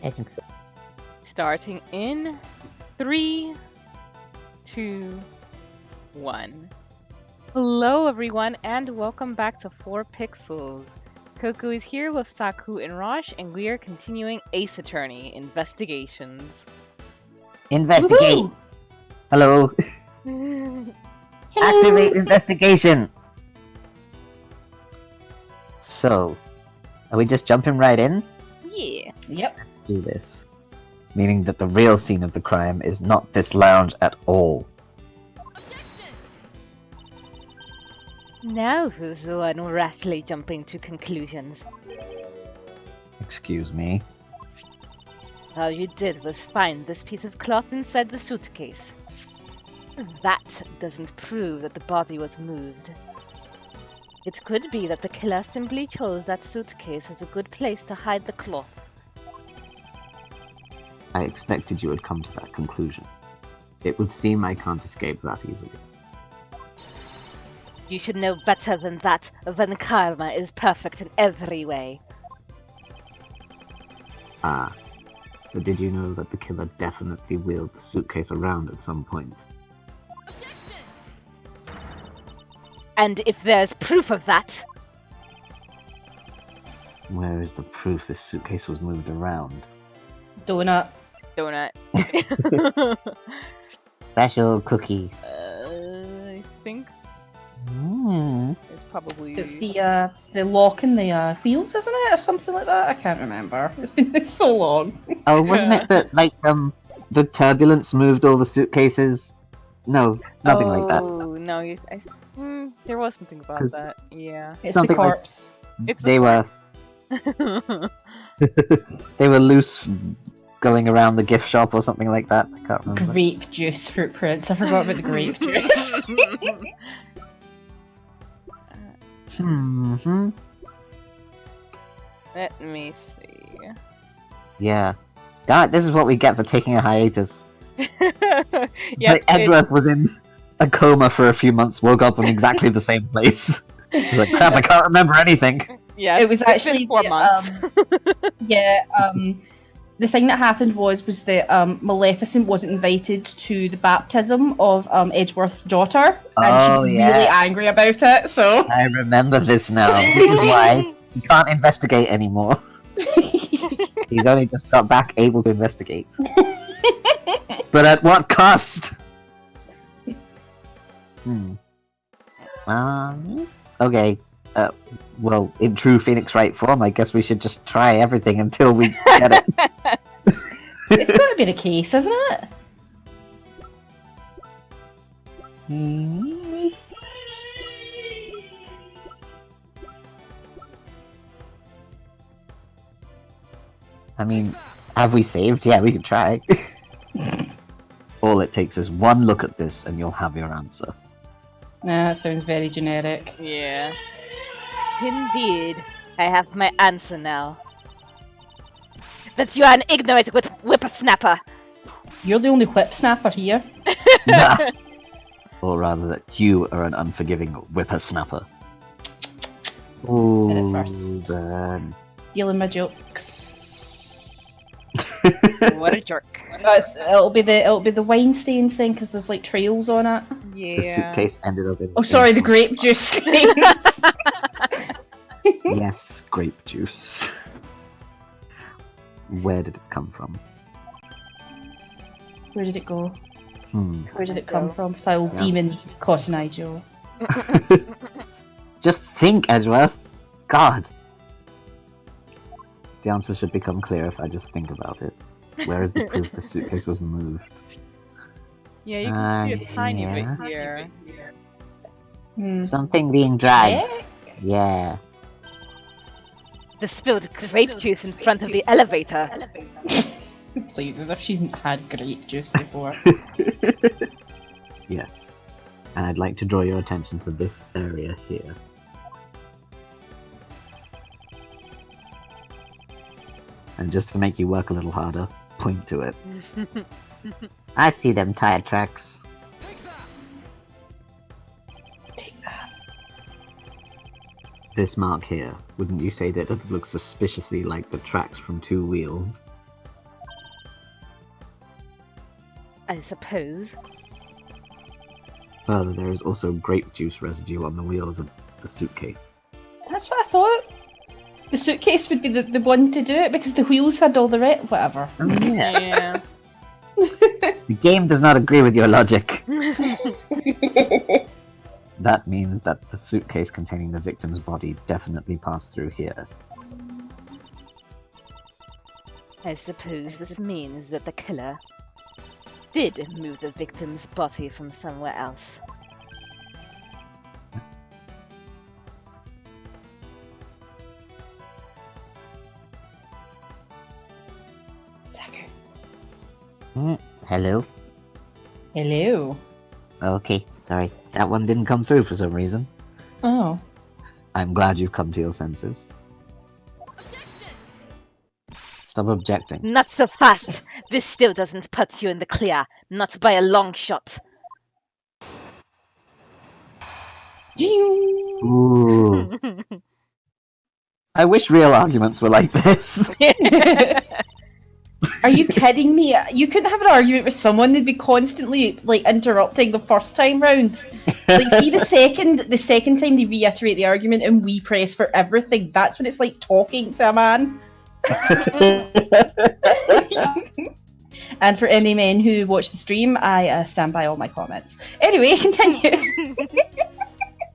I think so. Starting in 3, 2, 1. Hello everyone and welcome back to 4 Pixels. Coco is here with Saku and Rosh and we are continuing Ace Attorney Investigations. Investigate! Woohoo! Hello! Hello. Activate investigation! So, are we just jumping right in? Yeah. Yep. Let's do this. Meaning that the real scene of the crime is not this lounge at all. Now who's the one rashly jumping to conclusions? Excuse me. All you did was find this piece of cloth inside the suitcase. That doesn't prove that the body was moved. It could be that the killer simply chose that suitcase as a good place to hide the cloth. I expected you would come to that conclusion. It would seem I can't escape that easily. You should know better than that when karma is perfect in every way. Ah. But did you know that the killer definitely wheeled the suitcase around at some point? And if there's proof of that, Where is the proof this suitcase was moved around? Donut. donut. Special cookie. I think Mm. it's probably... It's the lock in the wheels, isn't it, or something like that? I can't remember. It's been so long. Oh, wasn't it that, the turbulence moved all the suitcases? No, nothing like that. Oh, no, there was something about that, yeah. It's Something the like- corpse. It's They were loose going around the gift shop or something like that. I can't remember. Grape juice footprints. I forgot about the grape juice. Hmm. Let me see. Yeah. Damn it, this is what we get for taking a hiatus. Yeah, Like, Edgeworth was in a coma for a few months, woke up in exactly the same place. He's like, crap, I can't remember anything. yeah, It was it's been actually 4 months. The thing that happened was that Maleficent wasn't invited to the baptism of Edgeworth's daughter, and she Oh, was yeah. really angry about it. So I remember this now. This is why he can't investigate anymore. He's only just got back able to investigate. But at what cost? Okay. Well, in true Phoenix Wright form, I guess we should just try everything until we get it. it's got to be the case, isn't it? I mean, have we saved? Yeah, we can try. All it takes is one look at this and you'll have your answer. Nah, that sounds very generic. Yeah. Indeed. I have my answer now. That you are an ignorant whippersnapper. You're the only whipsnapper here. Nah. Or rather, that you are an unforgiving whippersnapper. Said it Ooh, first. burn. Stealing my jokes. What a jerk. It'll be the wine stains thing because there's like trails on it. Yeah. The suitcase ended up in. Oh, sorry, the grape juice stains. Yes, grape juice. Where did it come from? Where did it go? Hmm. Where did it come from? Foul Yeah. demon, Cotton Eye Joe. Just think, Edgeworth. God. The answer should become clear if I just think about it. Where is the proof the suitcase was moved? Yeah, you can see a tiny yeah. bit here. Hmm. Something being dragged. Eh? Yeah. The spilled grape juice in front of the elevator. Please, as if she's had grape juice before. Yes. And I'd like to draw your attention to this area here. And just to make you work a little harder, point to it. I see them tire tracks. Take that. This mark here, wouldn't you say that it looks suspiciously like the tracks from two wheels? I suppose. Further, there is also grape juice residue on the wheels of the suitcase. That's what I thought. The suitcase would be the one to do it because the wheels had all the whatever. Oh, yeah. Yeah. The game does not agree with your logic. That means that the suitcase containing the victim's body definitely passed through here. I suppose this means that the killer did move the victim's body from somewhere else. Hello? Hello. Okay, sorry. That one didn't come through for some reason. Oh. I'm glad you've come to your senses. Stop objecting. Not so fast! This still doesn't put you in the clear, not by a long shot. Ooh. I wish real arguments were like this. Are you kidding me? You couldn't have an argument with someone; they'd be constantly like interrupting the first time round. Like, see the second time they reiterate the argument and we press for everything. That's when it's like talking to a man. And for any men who watch the stream, I stand by all my comments. Anyway, continue.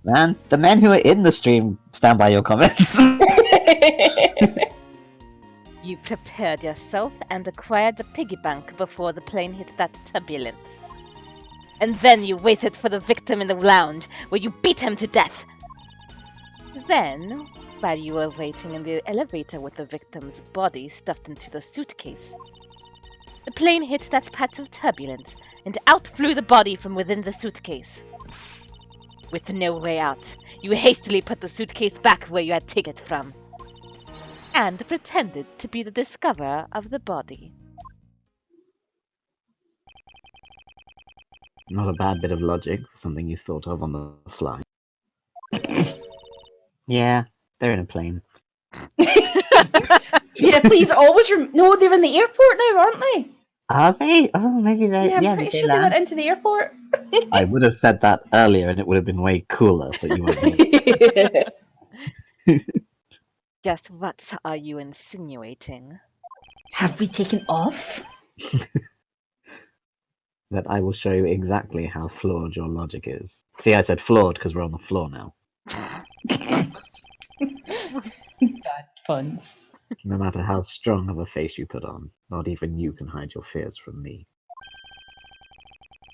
Man, the men who are in the stream stand by your comments. You prepared yourself and acquired the piggy bank before the plane hit that turbulence. And then you waited for the victim in the lounge, where you beat him to death. Then, while you were waiting in the elevator with the victim's body stuffed into the suitcase, the plane hit that patch of turbulence, and out flew the body from within the suitcase. With no way out, you hastily put the suitcase back where you had taken it from, and pretended to be the discoverer of the body. Not a bad bit of logic for something you thought of on the fly. Yeah, they're in a plane. Yeah, please always no, they're in the airport now, aren't they? Are they? Oh, maybe they. Yeah, I'm Yeah, pretty they sure they land. went into the airport. I would have said that earlier, and it would have been way cooler, but you weren't. Just what are you insinuating? Have we taken off? That I will show you exactly how flawed your logic is. See, I said flawed because we're on the floor now. Bad puns. No matter how strong of a face you put on, not even you can hide your fears from me.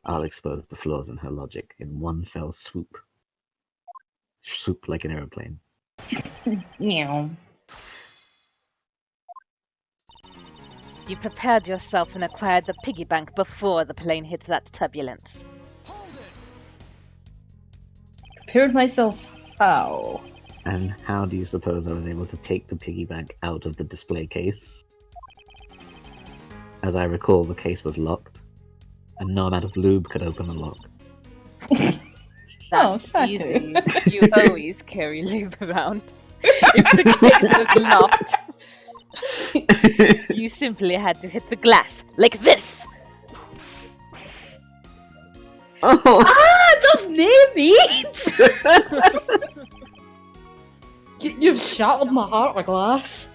I'll expose the flaws in her logic in one fell swoop. Swoop like an aeroplane. Meow. You prepared yourself and acquired the piggy bank before the plane hit that turbulence. Prepared myself. How? And how do you suppose I was able to take the piggy bank out of the display case? As I recall, the case was locked, and no amount of lube could open the lock. Oh, That's Saku. easy. You always carry lube around. If the case was locked, you simply had to hit the glass, like this! Oh! Ah, does needs. You've shattered my heart with glass.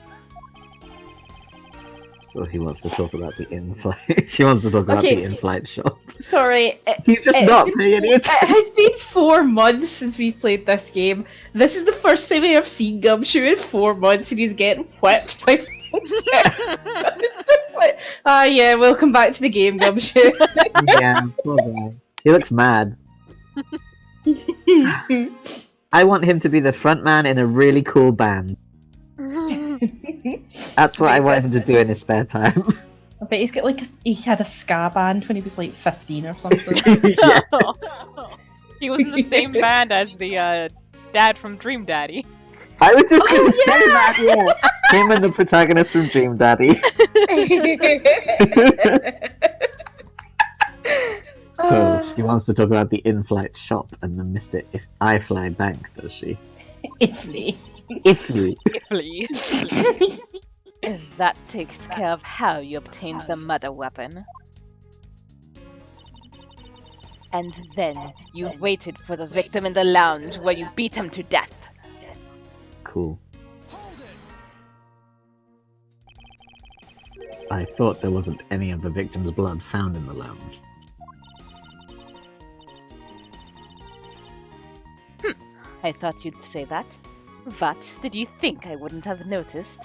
So he wants to talk about the in-flight. She wants to talk about Okay. the in-flight shop. Sorry. He's just not paying any It attention. has been 4 months since we played this game. This is the first time I have seen Gumshoe in 4 months, and he's getting whipped by it's just like, yeah, welcome back to the game, Gumshoe. Yeah, poor guy. He looks mad. I want him to be the front man in a really cool band. That's what I want him to do in his spare time. I bet he's got like he had a ska band when he was like 15 or something. Yeah. He was in the same band as the dad from Dream Daddy. I was just gonna say that, yeah. Him and the protagonist from Dream Daddy. So she wants to talk about the in-flight shop and the Mr. If I Fly Bank, does she? Ifly. Ifly. Please. And that takes care of how you obtained the murder weapon. And then you waited for the victim in the lounge where you beat him to death. Cool. I thought there wasn't any of the victim's blood found in the lounge. I thought you'd say that. But did you think I wouldn't have noticed?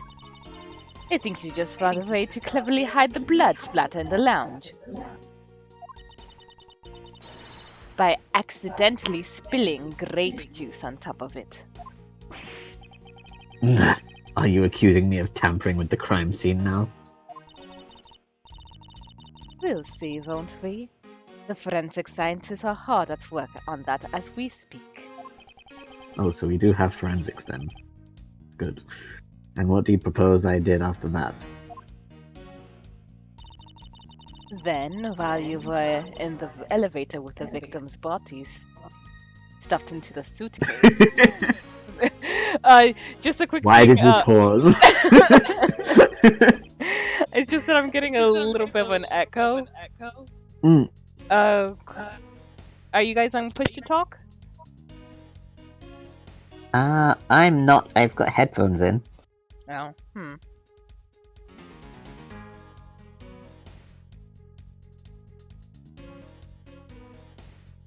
I think you just found a way to cleverly hide the blood splatter in the lounge. By accidentally spilling grape juice on top of it. Are you accusing me of tampering with the crime scene now? We'll see, won't we? The forensic scientists are hard at work on that as we speak. Oh, so we do have forensics then. Good. And what do you propose I did after that? Then, while you were in the elevator with the victim's bodies stuffed into the suitcase... just a quick Why thing, did you pause? It's just that I'm getting a little bit of an echo. Mm. Are you guys on push to talk? I'm not. I've got headphones in. Oh,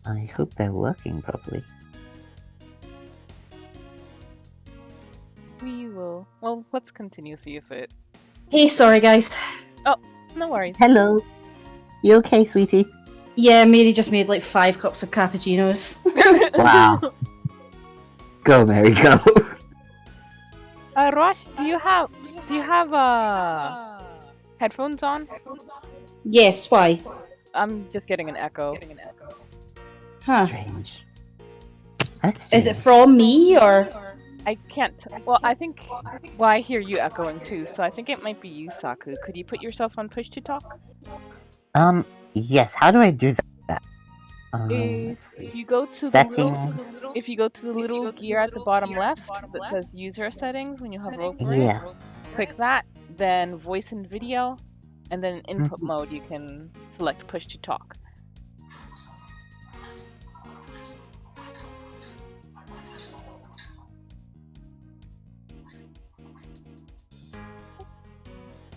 I hope they're working properly. We will. Well, let's continue, see if it... Hey, sorry guys. No worries. Hello. You okay, sweetie? Yeah, Mary just made like 5 cups of cappuccinos. Wow. Go, Mary, go. Rosh, do you have headphones on? Yes, why? I'm just getting an echo. Huh. Strange. That's Is it from me or? I can't. Well, I think. Well, I hear you echoing too, so I think it might be you, Saku. Could you put yourself on push to talk? Yes. How do I do that? Let's see. If you go to Settings. if you go to the little gear at the bottom left that says user settings when you hover over Yeah. it, click that, then voice and video, and then in input mode you can select push to talk.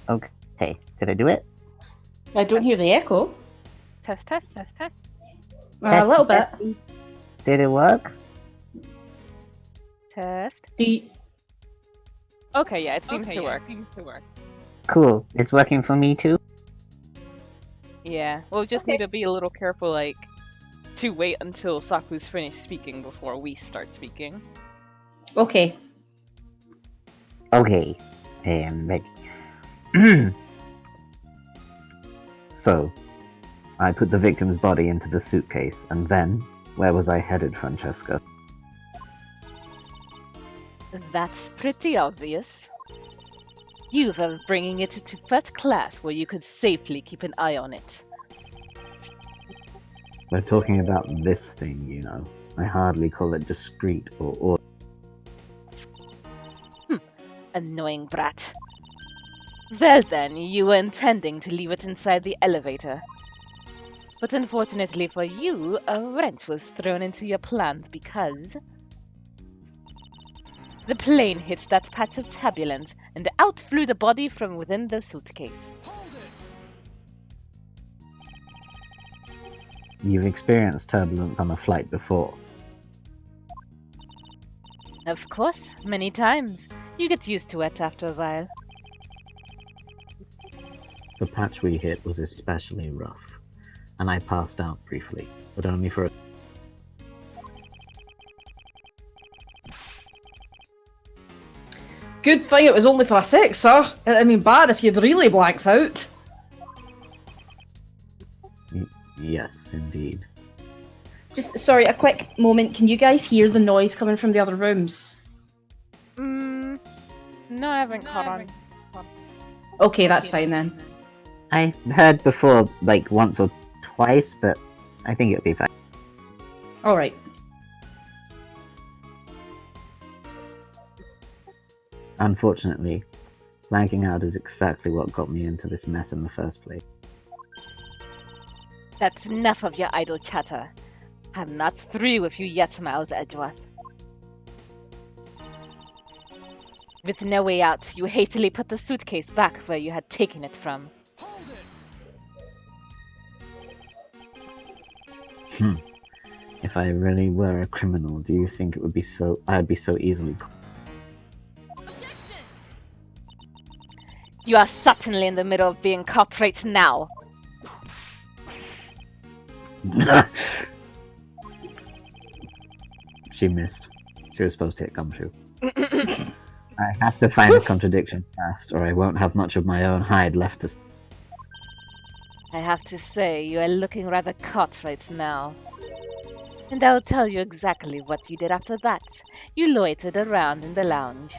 Okay. Did I do it? I don't hear the echo. Test, test, test, test. A little bit. Testy. Did it work? Test. Do you... Okay, yeah, it seems to work. Cool. It's working for me too? Yeah, we'll just need to be a little careful, like, to wait until Saku's finished speaking before we start speaking. Okay. Okay. Hey, I'm ready. So, I put the victim's body into the suitcase, and then, where was I headed, Francesca? That's pretty obvious. You were bringing it to first class where you could safely keep an eye on it. We're talking about this thing, you know. I hardly call it discreet or orderly. Annoying brat. Well then, you were intending to leave it inside the elevator. But unfortunately for you, a wrench was thrown into your plans because... the plane hit that patch of turbulence, and out flew the body from within the suitcase. You've experienced turbulence on a flight before. Of course, many times. You get used to it after a while. The patch we hit was especially rough, and I passed out briefly, but only for a... Good thing it was only for a sec, sir. I mean, bad if you'd really blanked out. Yes, indeed. Just, sorry, a quick moment. Can you guys hear the noise coming from the other rooms? No, I haven't caught on. Okay, that's fine then. I heard before, like, once or twice, but I think it'll be fine. Alright. Unfortunately, blanking out is exactly what got me into this mess in the first place. That's enough of your idle chatter. I'm not through with you yet, Miles Edgeworth. With no way out, you hastily put the suitcase back where you had taken it from. If I really were a criminal, do you think it would be I'd be so easily You are certainly in the middle of being caught right now. She missed. She was supposed to hit Gumshoe. I have to find a contradiction fast, or I won't have much of my own hide left to. I have to say, you are looking rather caught right now. And I'll tell you exactly what you did after that. You loitered around in the lounge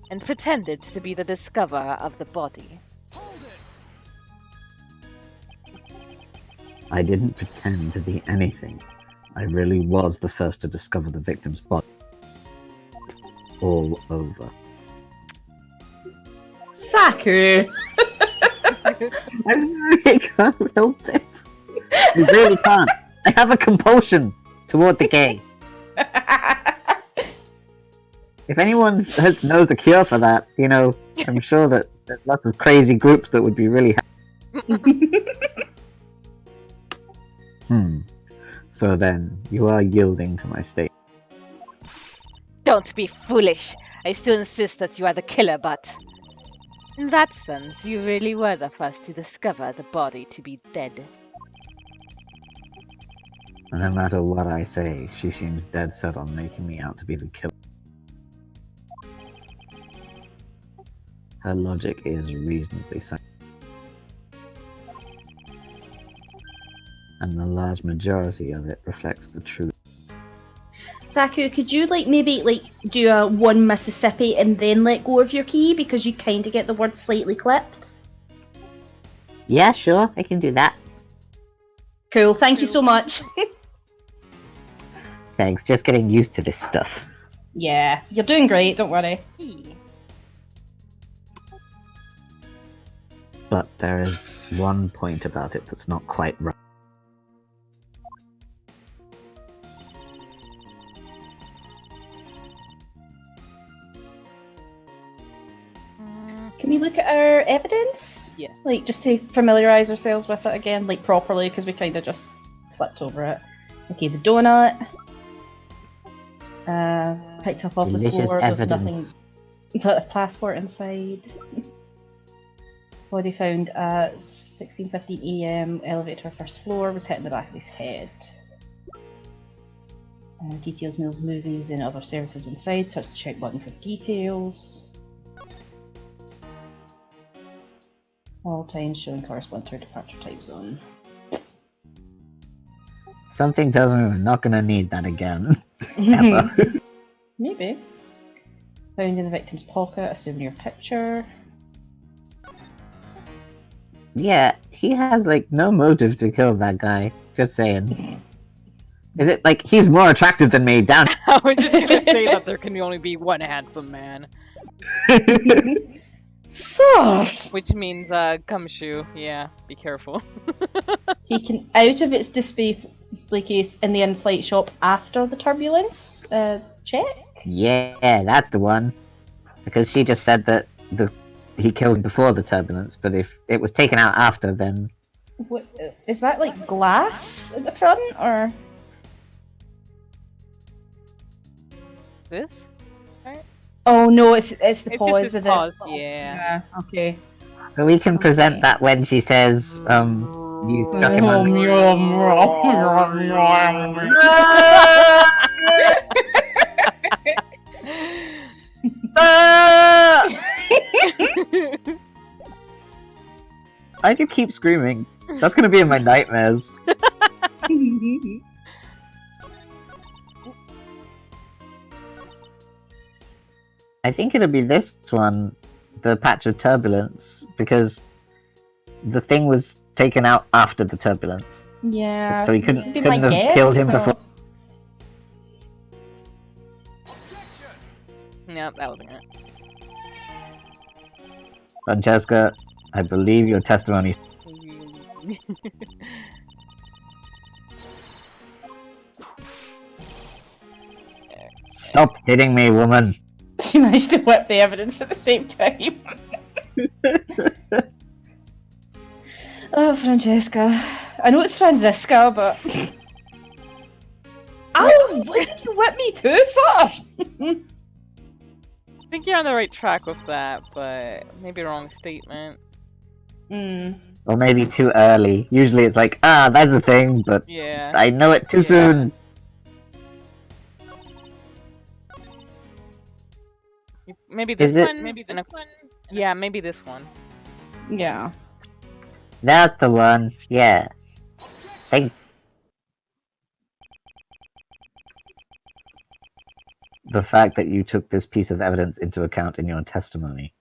and pretended to be the discoverer of the body. I didn't pretend to be anything. I really was the first to discover the victim's body. All over. Saku! I really can't help it. I really can't. I have a compulsion toward the gay. If anyone knows a cure for that, I'm sure that there's lots of crazy groups that would be really happy. So then, you are yielding to my state. Don't be foolish. I still insist that you are the killer, but... In that sense, you really were the first to discover the body to be dead. No matter what I say, she seems dead set on making me out to be the killer. Her logic is reasonably sound. And the large majority of it reflects the truth. Saku, could you maybe do a one Mississippi and then let go of your key because you kind of get the word slightly clipped? Yeah, sure, I can do that. Cool, thank you so much. Thanks, just getting used to this stuff. Yeah, you're doing great, don't worry. But there is one point about it that's not quite right. Can we look at our evidence? Yeah. Just to familiarise ourselves with it again, properly, because we kind of just flipped over it. Okay, the donut. Picked up off Delicious the floor, there's nothing evidence. but a passport inside. Body found at 16:15 AM, elevator to our first floor, was hit in the back of his head. Details, meals, movies, and other services inside. Touch the check button for details. All times showing correspond to our departure time zone. Something tells me we're not gonna need that again. Ever. Maybe. Found in the victim's pocket a souvenir picture. Yeah, he has no motive to kill that guy. Just saying. Is it he's more attractive than me? Down. I was just gonna say that there can only be one handsome man. Soft! Which means, gumshoe. Yeah, be careful. Taken out of its display case in the in-flight shop after the turbulence. Check? Yeah, that's the one. Because she just said that he killed him before the turbulence, but if it was taken out after, then... What, is that glass at the front, or...? This? Oh no, it's the It's pause just of the pause, the... yeah. Okay. But we can present that when she says, you struck him on the... I could keep screaming. That's gonna be in my nightmares. I think it'll be this one, the patch of turbulence, because the thing was taken out after the turbulence. Yeah. So he couldn't Be my have guess, killed him so- before. No, that wasn't it. Francesca, I believe your testimony. Stop hitting me, woman! She managed to whip the evidence at the same time. Oh, Francesca. I know it's Franziska, but... Ow! Why did you whip me too, sir? I think you're on the right track with that, but maybe wrong statement. Or maybe too early. Usually it's like, that's the thing, but Yeah. I know it too soon. Maybe this Is it- one. Maybe this one. Yeah, maybe this one. Yeah. That's the one. Yeah. Thank. The fact that you took this piece of evidence into account in your testimony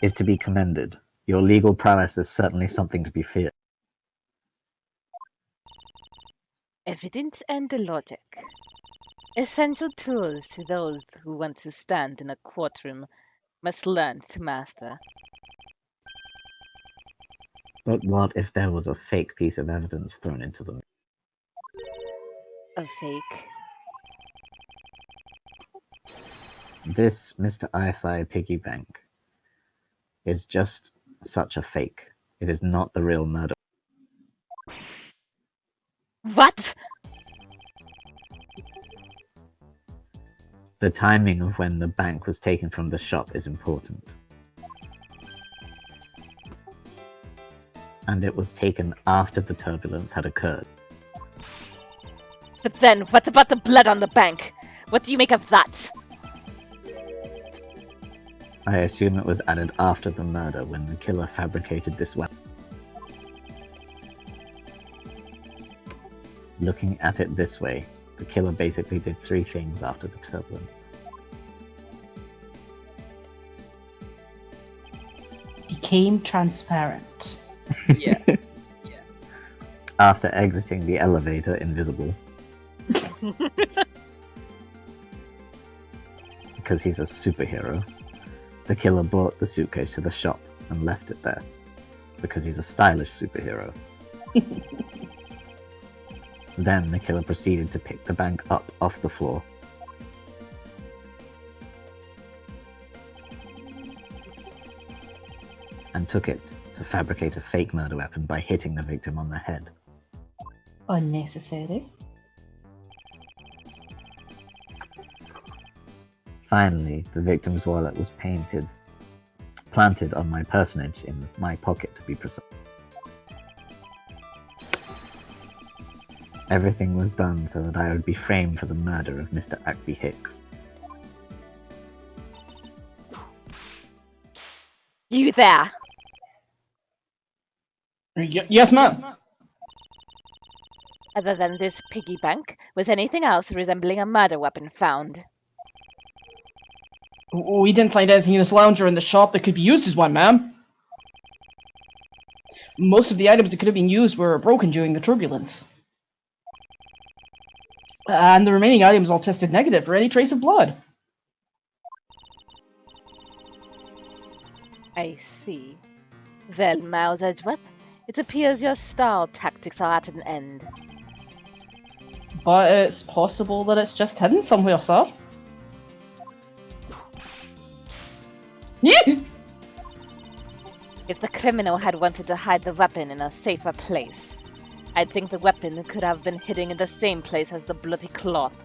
is to be commended. Your legal prowess is certainly something to be feared. Evidence and logic. Essential tools to those who want to stand in a courtroom must learn to master. But what if there was a fake piece of evidence thrown into them? A fake. This Mr. IFI piggy bank is just such a fake. It is not the real murder. What? The timing of when the bank was taken from the shop is important. And it was taken after the turbulence had occurred. But then, what about the blood on the bank? What do you make of that? I assume it was added after the murder when the killer fabricated this weapon. Looking at it this way, the killer basically did three things after the turbulence. Became transparent. Yeah. After exiting the elevator invisible. Because he's a superhero, the killer brought the suitcase to the shop and left it there. Because he's a stylish superhero. Then the killer proceeded to pick the bank up off the floor. And took it to fabricate a fake murder weapon by hitting the victim on the head. Unnecessary. Finally, the victim's wallet was planted on my personage in my pocket to be precise. Everything was done so that I would be framed for the murder of Mr. Ackley Hicks. You there! Yes, ma'am. Other than this piggy bank, was anything else resembling a murder weapon found? We didn't find anything in this lounge or in the shop that could be used as one, ma'am. Most of the items that could have been used were broken during the turbulence. And the remaining items all tested negative for any trace of blood. I see. Well, Miles Edgeworth, it appears your stall tactics are at an end. But it's possible that it's just hidden somewhere, sir. Yeah. If the criminal had wanted to hide the weapon in a safer place, I'd think the weapon could have been hidden in the same place as the bloody cloth.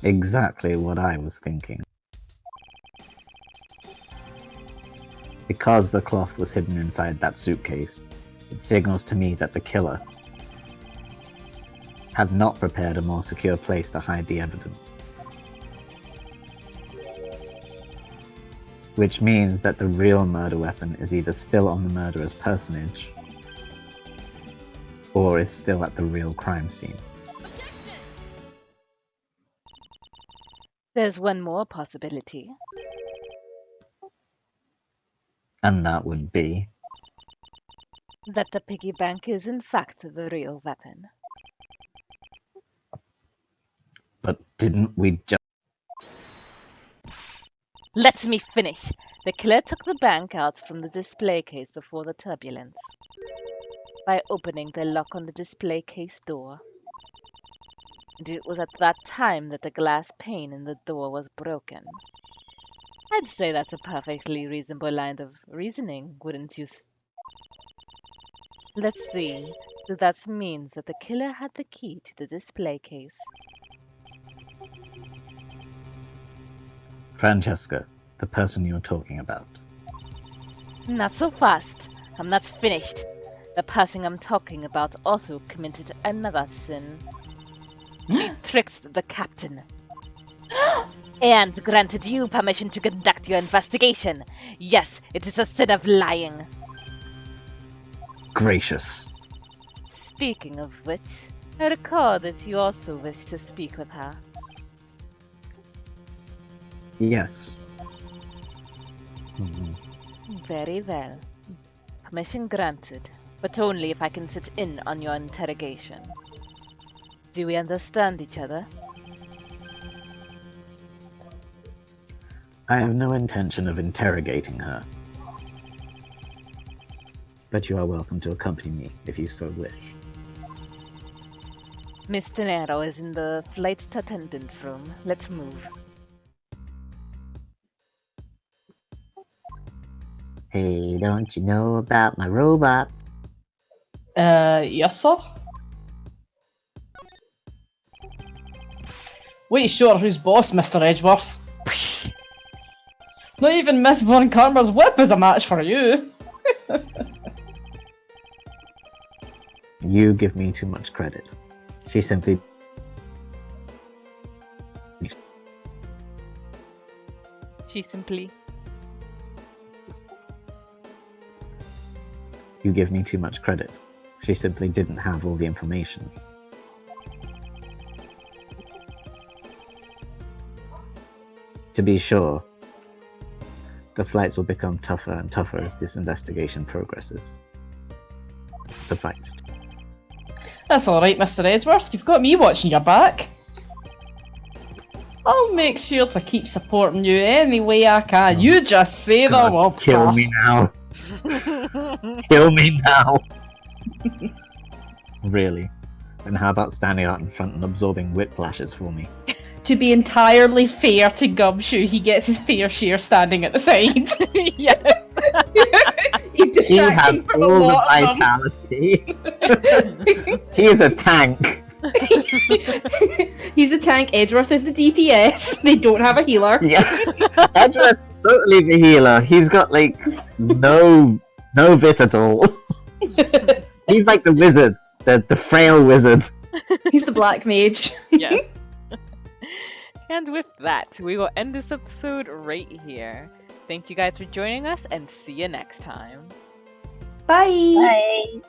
Exactly what I was thinking. Because the cloth was hidden inside that suitcase, it signals to me that the killer had not prepared a more secure place to hide the evidence. Which means that the real murder weapon is either still on the murderer's personage, or is still at the real crime scene. There's one more possibility. And that would be... That the piggy bank is in fact the real weapon. But didn't we just... Let me finish. The killer took the bank out from the display case before the turbulence by opening the lock on the display case door. And it was at that time that the glass pane in the door was broken. I'd say that's a perfectly reasonable line of reasoning, wouldn't you? Let's see. So that means that the killer had the key to the display case. Francesca, the person you're talking about. Not so fast. I'm not finished. The person I'm talking about also committed another sin. He tricked the captain. And granted you permission to conduct your investigation. Yes, it is a sin of lying. Gracious. Speaking of which, I recall that you also wish to speak with her. Yes. Very well. Permission granted, but only if I can sit in on your interrogation. Do we understand each other? I have no intention of interrogating her. But you are welcome to accompany me if you so wish. Miss Tenero is in the flight attendant's room. Let's move. Hey, don't you know about my robot? Yes, sir? Wait, sure, who's boss, Mr. Edgeworth? Not even Miss Von Karma's whip is a match for you. You give me too much credit. She simply... She simply... You give me too much credit. She simply didn't have all the information. To be sure, the flights will become tougher and tougher as this investigation progresses. The fights. That's alright, Mr. Edgeworth. You've got me watching your back. I'll make sure to keep supporting you any way I can. You just say the word, Kill sir. me now. Kill me now. Really? And how about standing out in front and absorbing whiplashes for me? To be entirely fair to Gumshoe, he gets his fair share standing at the side. Yes. He's He has distracting from a all the lot of them. vitality. He is a tank. He's the tank, Edgeworth is the DPS. They don't have a healer. Yeah. Edgeworth's totally the healer. He's got like no bit at all. He's like the wizard, the frail wizard. He's the black mage. Yes. And with that, we will end this episode right here. Thank you guys for joining us, and see you next time. Bye. Bye.